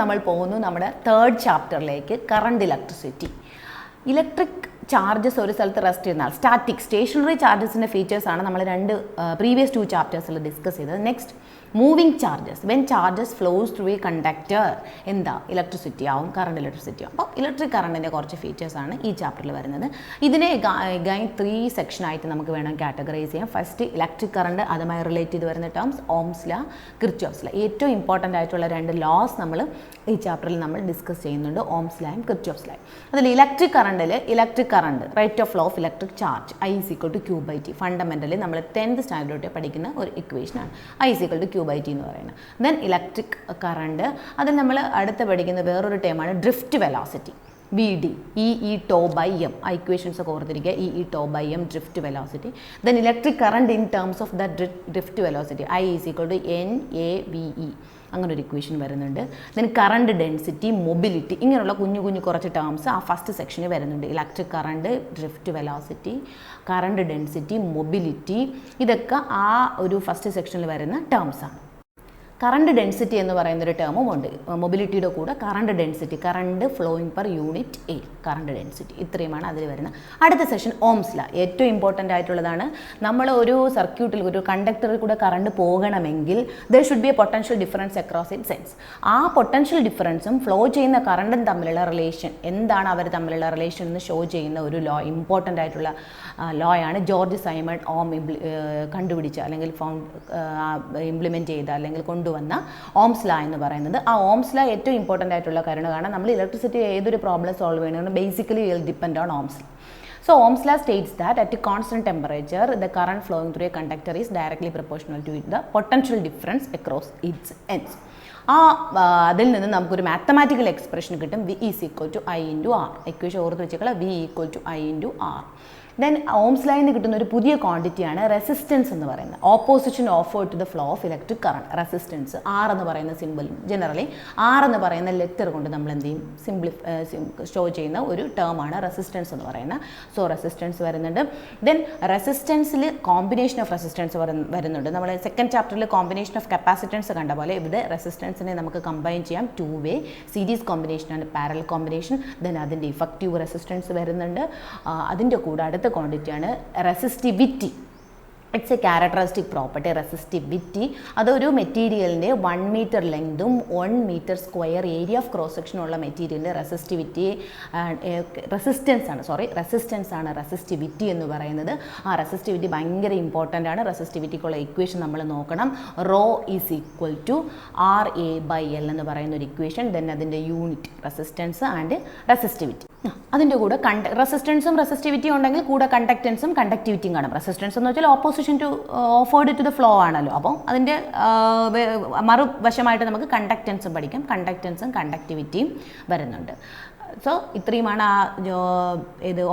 നമ്മൾ പോകുന്നു നമ്മുടെ തേർഡ് ചാപ്റ്ററിലേക്ക്, കറണ്ട് ഇലക്ട്രിസിറ്റി. ഇലക്ട്രിക് ചാർജസ് ഒരു സ്ഥലത്ത് റെസ്റ്റ് ചെയ്യുന്നാൽ സ്റ്റാറ്റിക് സ്റ്റേഷനറി ചാർജസിൻ്റെ ഫീച്ചേഴ്സാണ് നമ്മൾ പ്രീവിയസ് 2 ചാപ്റ്റേഴ്സിൽ ഡിസ്കസ് ചെയ്തത്. Next moving charges. When charges flows through a conductor എന്താ ഇലക്ട്രിസിറ്റി ആവും, കറണ്ട് ഇലക്ട്രിസിറ്റി ആവും. അപ്പോൾ ഇലക്ട്രിക് കറണ്ടിൻ്റെ കുറച്ച് ഫീച്ചേഴ്സാണ് ഈ ചാപ്റ്ററിൽ വരുന്നത്. ഇതിനെ 3 സെക്ഷനായിട്ട് നമുക്ക് വേണം കാറ്റഗറൈസ് ചെയ്യാം. ഫസ്റ്റ് ഇലക്ട്രിക് കറണ്ട്, അതുമായി റിലേറ്റ് ചെയ്ത് വരുന്ന ടേംസ് ഓംസ് ലാ, കിർച്ചോഫ്സ് ലാ. ഏറ്റവും ഇമ്പോർട്ടൻ്റ് ആയിട്ടുള്ള 2 ലോസ് നമ്മൾ ഈ ചാപ്റ്ററിൽ നമ്മൾ ഡിസ്കസ് ചെയ്യുന്നുണ്ട്, ഓംസ് ലായും കിർച്ചോഫ്സ് ലായും. അതിൽ ഇലക്ട്രിക് കറണ്ടിൽ electric current rate of flow of electric charge I=Q/T. Fundamentally നമ്മൾ 10th സ്റ്റാൻഡേർഡ് പഠിക്കുന്ന ഒരു ഇക്വേഷനാണ് I=Q/T എന്ന് പറയുന്നത്. ദെൻ ഇലക്ട്രിക് കറണ്ട്, അതിൽ നമ്മൾ അടുത്ത് പഠിക്കുന്ന വേറൊരു ടേമാണ് ഡ്രിഫ്റ്റ് വെലോസിറ്റി, VD, E/τ/m. ആ ഇക്വേഷൻസ് ഒക്കെ ഓർത്തിരിക്കുക, E/τ/m drift velocity. Then electric current in terms of the drift velocity I=NAVE. അങ്ങനെ ഒരു ഇക്വേഷൻ വരുന്നുണ്ട്. ദെൻ കറണ്ട് ഡെൻസിറ്റി, മൊബിലിറ്റി, ഇങ്ങനെയുള്ള കുഞ്ഞു കുറച്ച് ടേംസ് ആ ഫസ്റ്റ് സെക്ഷനിൽ വരുന്നുണ്ട്. Electric current, drift velocity, current density, mobility, ഇതൊക്കെ ആ ഒരു ഫസ്റ്റ് സെക്ഷനിൽ വരുന്ന ടേംസാണ്. കറണ്ട് ഡെൻസിറ്റി എന്ന് പറയുന്നൊരു ടേമും ഉണ്ട്. മൊബിലിറ്റിയുടെ കൂടെ current density, current flowing per unit air, current density, ഇത്രയുമാണ് അതിൽ വരുന്നത്. അടുത്ത സെഷൻ ഓംസ് ലാ, ഏറ്റവും ഇമ്പോർട്ടൻ്റ് ആയിട്ടുള്ളതാണ്. നമ്മൾ ഒരു സർക്യൂട്ടിൽ, ഒരു കണ്ടക്ടറിൽ കൂടെ കറണ്ട് പോകണമെങ്കിൽ there should be A potential difference across it sense. ആ പൊട്ടൻഷ്യൽ ഡിഫറൻസും ഫ്ലോ ചെയ്യുന്ന കറണ്ടും തമ്മിലുള്ള റിലേഷൻ, എന്താണ് അവർ തമ്മിലുള്ള റിലേഷൻ എന്ന് ഷോ ചെയ്യുന്ന ഒരു ലോ, ഇമ്പോർട്ടൻ്റ് ആയിട്ടുള്ള ലോ ആണ്. ജോർജ് സൈമൺ ഓം കണ്ടുപിടിച്ച അല്ലെങ്കിൽ ഇംപ്ലിമെൻറ്റ് ചെയ്ത അല്ലെങ്കിൽ കൊണ്ടുവന്ന ഓംസ് ലാ എന്ന് പറയുന്നത്. ആ ഓംസ് ലാ ഏറ്റവും ഇമ്പോർട്ടൻ്റ് ആയിട്ടുള്ള കാരണമാണ് നമ്മൾ ഇലക്ട്രിസിറ്റി ഏതൊരു പ്രോബ്ലം സോൾവ് ചെയ്യണമെന്ന് basically will depend on Ohm's law. So Ohm's law states that at a constant temperature, the current flowing through a conductor is directly proportional to the potential difference across its ends. അതിൽ നിന്ന് നമുക്കൊരു mathematical expression കിട്ടും, V=I/R. Equation ഓർത്ത് വെച്ചേക്കളാം, V=I/R. Then Ohm's ലയിൽ നിന്ന് കിട്ടുന്ന ഒരു പുതിയ ക്വാണ്ടിറ്റിയാണ് റെസിസ്റ്റൻസ് എന്ന് പറയുന്നത്. Opposition offered to the flow of electric current. Resistance R എന്ന് പറയുന്ന സിമ്പിൾ, ജനറലി R എന്ന് പറയുന്ന ലെറ്റർ കൊണ്ട് നമ്മൾ എന്ത് ചെയ്യും, ഷോ ചെയ്യുന്ന ഒരു ടേമാണ് റെസിസ്റ്റൻസ് എന്ന് പറയുന്നത്. സോ റെസിസ്റ്റൻസ് വരുന്നുണ്ട്. ദെൻ റെസിസ്റ്റൻസിൽ കോമ്പിനേഷൻ ഓഫ് റെസിസ്റ്റൻസ് വരുന്നുണ്ട്. നമ്മൾ സെക്കൻഡ് ചാപ്റ്ററിൽ കോമ്പിനേഷൻ ഓഫ് കപ്പാസിറ്റൻസ് കണ്ട പോലെ ഇവിടെ റെസിസ്റ്റൻസിനെ നമുക്ക് കമ്പൈൻ ചെയ്യാം. 2-way സീരീസ് കോമ്പിനേഷനാണ് പാരലൽ കോമ്പിനേഷൻ. ദെൻ അതിൻ്റെ ഇഫക്റ്റീവ് റെസിസ്റ്റൻസ് വരുന്നുണ്ട്. അതിൻ്റെ കൂടെ അടുത്ത ക്വാണ്ടിറ്റിയാണ് resistivity. It's a characteristic property, resistivity. അതൊരു മെറ്റീരിയലിൻ്റെ 1 മീറ്റർ ലെങ്തും 1 metre square area of cross സെക്ഷനുള്ള മെറ്റീരിയലിൻ്റെ റെസിസ്റ്റൻസ് ആണ് റെസിസ്റ്റിവിറ്റി എന്ന് പറയുന്നത്. ആ റെസിസ്റ്റിവിറ്റി ഭയങ്കര ഇമ്പോർട്ടൻ്റ് ആണ്. റെസിസ്റ്റിവിറ്റിക്കുള്ള ഇക്വേഷൻ നമ്മൾ നോക്കണം. ρ=RA/L എന്ന് പറയുന്ന ഒരു ഇക്വേഷൻ. ദെൻ അതിൻ്റെ യൂണിറ്റ് റെസിസ്റ്റൻസ് ആൻഡ് റെസിസ്റ്റിവിറ്റി. അതിൻ്റെ കൂടെ റെസിസ്റ്റൻസും റെസിസ്റ്റിവിറ്റിയും ഉണ്ടെങ്കിൽ കൂടെ കണ്ടക്റ്റൻസും കണ്ടക്ടിവിറ്റിയും കാണും. റെസിസ്റ്റൻസ് എന്ന് വെച്ചാൽ opposition to offered to the flow ആണല്ലോ. അപ്പോൾ അതിൻ്റെ മറുവശമായിട്ട് നമുക്ക് കണ്ടക്റ്റൻസും പഠിക്കാം. കണ്ടക്റ്റൻസും കണ്ടക്ടിവിറ്റിയും വരുന്നുണ്ട്. സോ ഇത്രയുമാണ്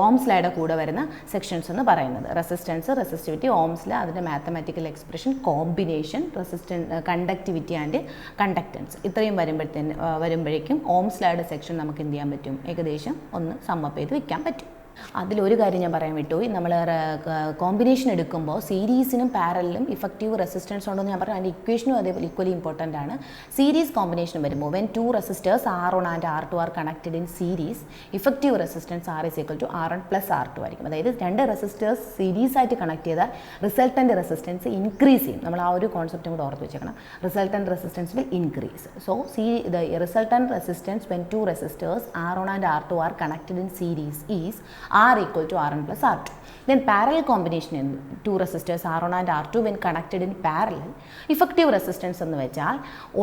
ഓംസ് ലായുടെ കൂടെ വരുന്ന സെക്ഷൻസ് എന്ന് പറയുന്നത്. റെസിസ്റ്റൻസ്, റെസിസ്റ്റിവിറ്റി, ഓംസ് ലാ, അതിൻ്റെ mathematical expression, combination, conductivity and conductance, ഇത്രയും വരുമ്പോഴേക്കും ഓംസ് ലായുടെ സെക്ഷൻ നമുക്ക് എന്ത് ചെയ്യാൻ പറ്റും, ഏകദേശം ഒന്ന് സമ്മപ്പ് ചെയ്ത് വെക്കാൻ പറ്റും. അതിലൊരു കാര്യം ഞാൻ പറയാൻ വിട്ടുപോയി. നമ്മൾ കോമ്പിനേഷൻ എടുക്കുമ്പോൾ സീരീസിനും പാരലിലും ഇഫക്റ്റീവ് റെസിസ്റ്റൻസ് ഉണ്ടെന്ന് ഞാൻ പറഞ്ഞു. അതിൻ്റെ ഇക്വേഷനും അതേപോലെ ഈക്വലി ഇമ്പോർട്ടൻ്റ് ആണ്. സീരീസ് കോമ്പിനേഷൻ വരുമ്പോൾ when 2 resistors R1 and R2 are connected in series, effective resistance R=R1 + R2 ആയിരിക്കും. അതായത് 2 റെസിസ്റ്റേഴ്സ് സീരീസ് ആയിട്ട് കണക്ട് ചെയ്താൽ റിസൾട്ടൻ്റ് റെസിസ്റ്റൻസ് ഇൻക്രീസ് ചെയ്യും. നമ്മൾ ആ ഒരു കോൺസെപ്റ്റും കൂടെ ഓർത്ത് വെച്ചേക്കണം. Resultant resistance will increase. So the resultant resistance when 2 resistors R1 and R2 are connected in series is R=R1 + R2. Then parallel combination in 2 resistors R1 and R2 when connected in parallel, effective resistance എന്ന് വെച്ചാൽ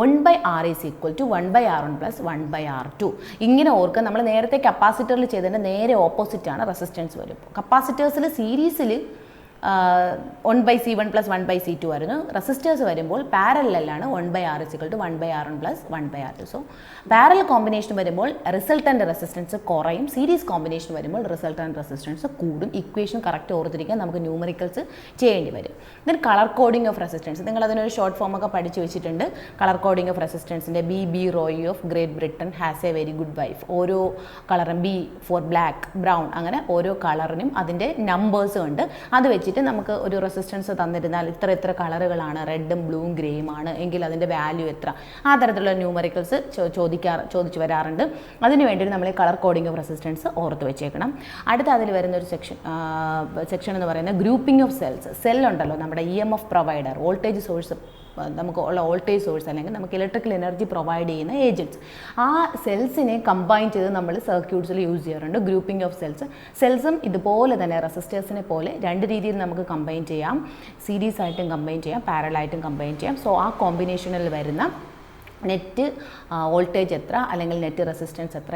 1/R = 1/R1 + 1/R2. ഇങ്ങനെ ഓർക്കുക. നമ്മൾ നേരത്തെ കപ്പാസിറ്ററിൽ ചെയ്തതിൻ്റെ നേരെ opposite ആണ് റെസിസ്റ്റൻസ് വരും. കപ്പാസിറ്റേഴ്സിൽ സീരീസിൽ 1/C1 + 1/C2 ആയിരുന്നു. റെസിസ്റ്റേഴ്സ് വരുമ്പോൾ പാരലലാണ് 1/R = 1/R1 + 1/R2. So parallel combination വരുമ്പോൾ റിസൾട്ടൻ്റ് റെസിസ്റ്റൻസ് കുറയും, സീരീസ് കോമ്പിനേഷൻ വരുമ്പോൾ റിസൾട്ടൻ്റ് റെസിസ്റ്റൻസ് കൂടും. ഇക്വേഷൻ കറക്റ്റ് ഓർത്തിരിക്കാൻ നമുക്ക് ന്യൂമറിക്കൽസ് ചെയ്യേണ്ടി വരും. Then colour coding of resistance, നിങ്ങൾ അതിനൊരു ഷോർട്ട് ഫോം ഒക്കെ പഠിച്ചു വെച്ചിട്ടുണ്ട്. കളർ കോഡിംഗ് ഓഫ് റെസിസ്റ്റൻസിൻ്റെ B Roy of Great Britain has a very good wife. ഓരോ കളറും B ഫോർ ബ്ലാക്ക്, ബ്രൗൺ, അങ്ങനെ ഓരോ കളറിനും അതിൻ്റെ നമ്പേഴ്സും ഉണ്ട്. അത് വെച്ച് വെച്ചിട്ട് നമുക്ക് ഒരു റെസിസ്റ്റൻസ് തന്നിരുന്നാൽ ഇത്ര കളറുകളാണ്, റെഡും ബ്ലൂവും ഗ്രേയും ആണ് എങ്കിൽ അതിൻ്റെ വാല്യൂ എത്ര, ആ തരത്തിലുള്ള ന്യൂമറിക്കൽസ് ചോദിച്ചു വരാറുണ്ട്. അതിന് വേണ്ടി നമ്മൾ ഈ കളർ കോഡിംഗ് ഓഫ് റെസിസ്റ്റൻസ് ഓർത്ത് വെച്ചേക്കണം. അടുത്ത അതിൽ വരുന്ന ഒരു സെക്ഷൻ എന്ന് പറയുന്നത് ഗ്രൂപ്പിംഗ് ഓഫ് സെൽസ്. സെൽ ഉണ്ടല്ലോ, നമ്മുടെ EMF പ്രൊവൈഡർ, വോൾട്ടേജ് സോഴ്സ്, നമുക്ക് ഉള്ള വോൾട്ടേജ് സോഴ്സ് അല്ലെങ്കിൽ നമുക്ക് ഇലക്ട്രിക്കൽ എനർജി പ്രൊവൈഡ് ചെയ്യുന്ന ഏജൻറ്റ്സ്, ആ സെൽസിനെ കമ്പൈൻ ചെയ്ത് നമ്മൾ സർക്യൂട്ട്സിൽ യൂസ് ചെയ്യാറുണ്ട്. ഗ്രൂപ്പിംഗ് ഓഫ് സെൽസും ഇതുപോലെ തന്നെ റെസിസ്റ്റേഴ്സിനെ പോലെ രണ്ട് രീതിയിൽ നമുക്ക് കമ്പൈൻ ചെയ്യാം. സീരീസ് ആയിട്ടും കമ്പൈൻ ചെയ്യാം, പാരലൽ ആയിട്ടും കമ്പൈൻ ചെയ്യാം. സോ ആ കോമ്പിനേഷനിൽ വരുന്ന നെറ്റ് വോൾട്ടേജ് എത്ര അല്ലെങ്കിൽ നെറ്റ് റെസിസ്റ്റൻസ് എത്ര,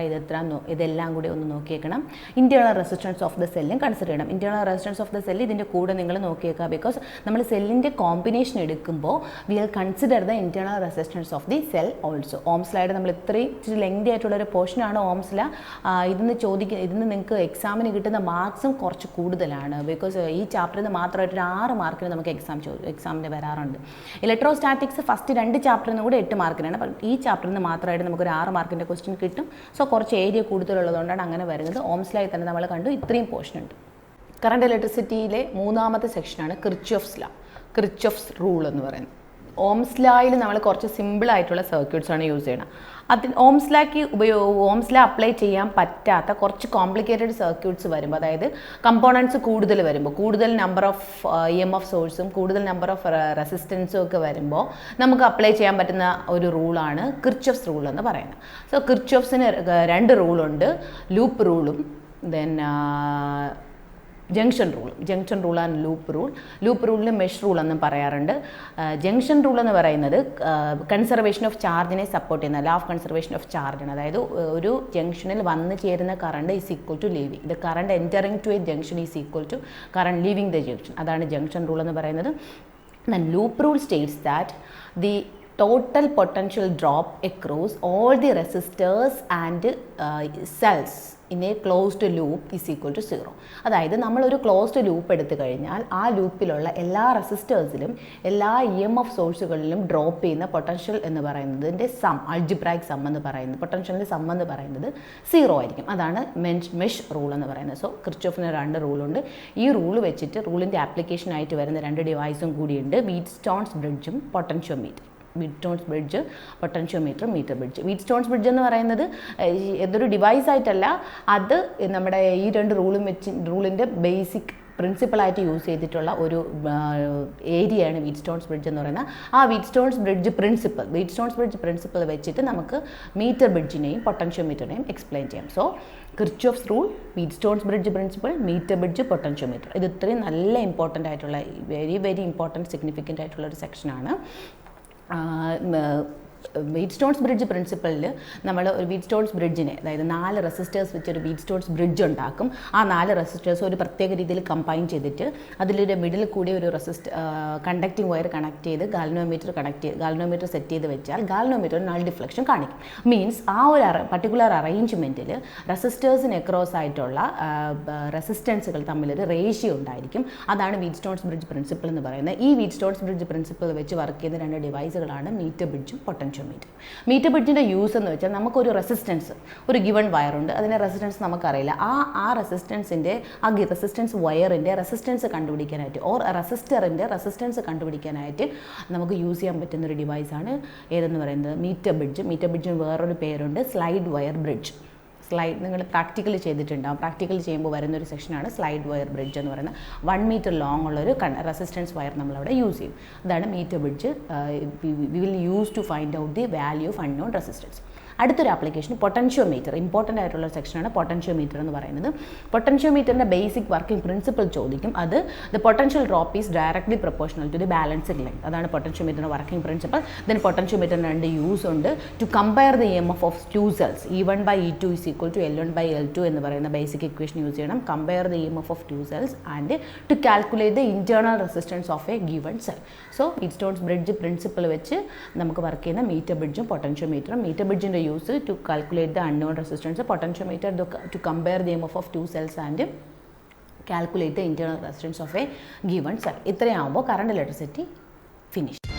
ഇതെല്ലാം കൂടി ഒന്ന് നോക്കിയേക്കണം. ഇൻറ്റേർണൽ റെസിസ്റ്റൻസ് ഓഫ് ദ സെല്ലും കൺസിഡർ ചെയ്യണം. Internal resistance of the cell ഇതിൻ്റെ കൂടെ നിങ്ങൾ നോക്കിയേക്കുക. ബിക്കോസ് നമ്മൾ സെല്ലിൻ്റെ കോമ്പിനേഷൻ എടുക്കുമ്പോൾ we will consider the internal resistance of the cell also. ഓംസ്ലായിട്ട് നമ്മൾ ഇച്ചിരി ലെങ്തി ആയിട്ടുള്ളൊരു പോർഷനാണ് ഓംസ്ല. ഇതിന് നിങ്ങൾക്ക് എക്സാമിന് കിട്ടുന്ന മാർക്സും കുറച്ച് കൂടുതലാണ്. ബിക്കോസ് ഈ ചാപ്റ്ററിൽ നിന്ന് മാത്രമായിട്ട് ഒരു 6 മാർക്കിന് നമുക്ക് എക്സാമിന് വരാറുണ്ട്. ഇലക്ട്രോസ്റ്റാറ്റിക്സ് ഫസ്റ്റ് 2 ചാപ്റ്ററിൽ നിന്ന് കൂടെ 8 മാർക്കിനാണ്. ഈ ചാപ്റ്ററിൽ നിന്ന് മാത്രമായിട്ട് നമുക്കൊരു 6 മാർക്കിൻ്റെ ക്വസ്റ്റ്യൻ കിട്ടും. സോ കുറച്ച് ഏരിയ കൂടുതലുള്ളതുകൊണ്ടാണ് അങ്ങനെ വരുന്നത്. ഓംസ്ലായി തന്നെ നമ്മൾ കണ്ടു ഇത്രയും പോർഷൻ ഉണ്ട്. കറണ്ട് ഇലക്ട്രിസിറ്റിയിലെ 3ാമത്തെ സെക്ഷനാണ് കിർച്ചോഫ്സ് റൂൾ എന്ന് പറയുന്നത്. ഓംസ്ലായിൽ നമ്മൾ കുറച്ച് സിമ്പിളായിട്ടുള്ള സർക്യൂട്ട്സാണ് യൂസ് ചെയ്യണം. ഓംസ്ല അപ്ലൈ ചെയ്യാൻ പറ്റാത്ത കുറച്ച് കോംപ്ലിക്കേറ്റഡ് സർക്യൂട്ട്സ് വരുമ്പോൾ, അതായത് കമ്പോണൻസ് കൂടുതൽ വരുമ്പോൾ, കൂടുതൽ നമ്പർ ഓഫ് EMF സോഴ്സും കൂടുതൽ നമ്പർ ഓഫ് റെസിസ്റ്റൻസും ഒക്കെ വരുമ്പോൾ നമുക്ക് അപ്ലൈ ചെയ്യാൻ പറ്റുന്ന ഒരു റൂളാണ് കിർച്ചോഫ്സ് റൂൾ എന്ന് പറയുന്നത്. സോ കിർച്ചോഫ്സിന് 2 റൂളുണ്ട്, ലൂപ്പ് റൂളും then junction rule and loop റൂളിന് മെഷ് റൂൾ എന്നും പറയാറുണ്ട്. ജംഗ്ഷൻ റൂൾ എന്ന് പറയുന്നത് കൺസർവേഷൻ ഓഫ് ചാർജിനെ സപ്പോർട്ട് ചെയ്യുന്ന ലോ ഓഫ് കൺസർവേഷൻ ഓഫ് ചാർജാണ്. അതായത് ഒരു ജംഗ്ഷനിൽ വന്ന് ചേരുന്ന current is equal to leaving the current entering to a junction is equal to current leaving the junction. അതാണ് ജംഗ്ഷൻ റൂൾ എന്ന് പറയുന്നത്. Loop rule states that the total potential drop across all the resistors and cells in a closed loop is equal to 0. അതായത് നമ്മളൊരു closed loop എടുത്തു കഴിഞ്ഞാൽ ആ ലൂപ്പിലുള്ള എല്ലാ റെസിസ്റ്റേഴ്സിലും എല്ലാ EMF സോഴ്സുകളിലും ഡ്രോപ്പ് ചെയ്യുന്ന പൊട്ടൻഷ്യൽ എന്ന് പറയുന്നതിൻ്റെ അൾജിബ്രായിക് സം എന്ന് പറയുന്നത്, പൊട്ടൻഷ്യലിൻ്റെ സം എന്ന് പറയുന്നത് 0 ആയിരിക്കും. അതാണ് മെഷ് റൂൾ എന്ന് പറയുന്നത്. സോ കിർച്ചോഫിന് 2 റൂളുണ്ട്. ഈ റൂൾ വെച്ചിട്ട് റൂളിൻ്റെ ആപ്ലിക്കേഷനായിട്ട് വരുന്ന 2 ഡിവൈസും കൂടിയുണ്ട്, വീറ്റ്സ്റ്റോൺസ് ബ്രിഡ്ജും potentiometer. Wheatstone's bridge, potentiometer, metre bridge. Wheatstone's bridge എന്ന് പറയുന്നത് ഏതൊരു ഡിവൈസ് ആയിട്ടല്ല, അത് നമ്മുടെ ഈ 2 റൂളിൻ്റെ ബേസിക് പ്രിൻസിപ്പളായിട്ട് യൂസ് ചെയ്തിട്ടുള്ള ഒരു ഏരിയയാണ് വീറ്റ്സ്റ്റോൺസ് ബ്രിഡ്ജ് എന്ന് പറയുന്നത്. ആ വീറ്റ്സ്റ്റോൺസ് ബ്രിഡ്ജ് പ്രിൻസിപ്പൾ വെച്ചിട്ട് നമുക്ക് മീറ്റർ ബ്രിഡ്ജിനെയും പൊട്ടൻഷ്യോമീറ്ററിനെയും എക്സ്പ്ലെയിൻ ചെയ്യാം. So Kirchhoff's rule, Wheatstone's bridge principle, meter bridge, potentiometer. ഇത് ഇത്രയും നല്ല ഇമ്പോർട്ടൻ്റ് ആയിട്ടുള്ള വെരി ഇമ്പോർട്ടൻറ്റ് സിഗ്നിഫിക്കൻ്റ് ആയിട്ടുള്ള ഒരു സെക്ഷനാണ്. വീറ്റ്സ്റ്റോൺസ് ബ്രിഡ്ജ് പ്രിൻസിപ്പളിൽ നമ്മൾ ഒരു വീറ്റ്സ്റ്റോൺസ് ബ്രിഡ്ജിനെ, അതായത് 4 റെസിസ്റ്റേഴ്സ് വെച്ചൊരു വീറ്റ്സ്റ്റോൺസ് ബ്രിഡ്ജ് ഉണ്ടാക്കും. ആ 4 റെസിസ്റ്റേഴ്സ് ഒരു പ്രത്യേക രീതിയിൽ കമ്പൈൻ ചെയ്തിട്ട് അതിലൊരു മിഡിൽ കൂടി ഒരു കണ്ടക്റ്റിംഗ് വയർ കണക്ട് ചെയ്ത് ഗാൽവനോമീറ്റർ സെറ്റ് ചെയ്ത് വെച്ചാൽ ഗാൽവനോമീറ്റർ നൾ ഡിഫ്ലക്ഷൻ കാണിക്കും. മീൻസ് ആ ഒരു പർട്ടിക്കുലർ അറേഞ്ച്മെൻറ്റിൽ റെസിസ്റ്റേഴ്സിന് അക്രോസ് ആയിട്ടുള്ള റെസിസ്റ്റൻസുകൾ തമ്മിലൊരു റേഷ്യോ ഉണ്ടായിരിക്കും. അതാണ് വീറ്റ്സ്റ്റോൺസ് ബ്രിഡ്ജ് പ്രിൻസിപ്പിൾ എന്ന് പറയുന്നത്. ഈ വീറ്റ്സ്റ്റോൺസ് ബ്രിഡ്ജ് പ്രിൻസിപ്പിൾ വെച്ച് വർക്ക് ചെയ്യുന്ന 2 ഡിവൈസുകളാണ് മീറ്റർ ബ്രിഡ്ജും പൊട്ടൻഷ്യോമീറ്റർ. മീറ്റർ ബ്രിഡ്ജിൻ്റെ യൂസ് എന്ന് വെച്ചാൽ നമുക്കൊരു റെസിസ്റ്റൻസ്, ഒരു ഗിവൺ വയറുണ്ട്, അതിൻ്റെ റെസിസ്റ്റൻസ് നമുക്കറിയില്ല. ആ റെസിസ്റ്റൻസിൻ്റെ റെസിസ്റ്റൻസ് വയറിൻ്റെ റെസിസ്റ്റൻസ് കണ്ടുപിടിക്കാനായിട്ട് റെസിസ്റ്ററിൻ്റെ റെസിസ്റ്റൻസ് കണ്ടുപിടിക്കാനായിട്ട് നമുക്ക് യൂസ് ചെയ്യാൻ പറ്റുന്നൊരു ഡിവൈസാണ് ഏതെന്ന് പറയുന്നത് മീറ്റർ ബ്രിഡ്ജ്. മീറ്റർ ബ്രിഡ്ജിന് വേറൊരു പേരുണ്ട് സ്ലൈഡ് വയർ ബ്രിഡ്ജ്. നിങ്ങൾ പ്രാക്ടിക്കൽ ചെയ്തിട്ടുണ്ടാകും. പ്രാക്ടിക്കൽ ചെയ്യുമ്പോൾ വരുന്നൊരു സെക്ഷനാണ് സ്ലൈഡ് വയർ ബ്രിഡ്ജ് എന്ന് പറയുന്നത്. 1 മീറ്റർ ലോങ് ഉള്ളൊരു റെസിസ്റ്റൻസ് വയർ നമ്മളവിടെ യൂസ് ചെയ്യും. അതാണ് meter bridge. We will use to find out the value of unknown resistance. അടുത്തൊരു ആപ്ലിക്കേഷൻ പൊട്ടൻഷ്യോമീറ്റർ. ഇമ്പോർട്ടൻ്റ് ആയിട്ടുള്ള സെക്ഷനാണ് പൊട്ടൻഷ്യോമീറ്റർ എന്ന് പറയുന്നത്. പൊട്ടൻഷ്യോമീറ്ററിൻ്റെ ബേസിക് വർക്കിംഗ് പ്രിൻസിപ്പിൾ ചോദിക്കും. അത് the potential drop is directly proportional to the balancing length. അതാണ് പൊട്ടൻഷ്യോമീറ്ററിൻ്റെ വർക്കിംഗ് പ്രിൻസിപ്പിൾ. ദെൻ പൊട്ടൻഷ്യോമീറ്ററിന് 2 യൂസ് ഉണ്ട്. To compare the EMF of 2 cells, E1/E2 is equal to L1/L2 എന്ന് പറയുന്ന ബേസിക് ഇക്വേഷൻ യൂസ് ചെയ്യണം. Compare the EMF of 2 cells and to calculate the internal resistance of a given cell. So Wheatstone's bridge principle വെച്ച് നമുക്ക് work ചെയ്യുന്ന meter ബ്രിഡ്ജും പൊട്ടൻഷ്യോമീറ്ററും. Meter ബ്രിഡ്ജിൻ്റെ use to calculate the unknown resistance, potentiometer to compare the EMF of 2 cells and calculate the internal resistance of a given cell. ഇത്രയാകുമ്പോൾ current electricity finish.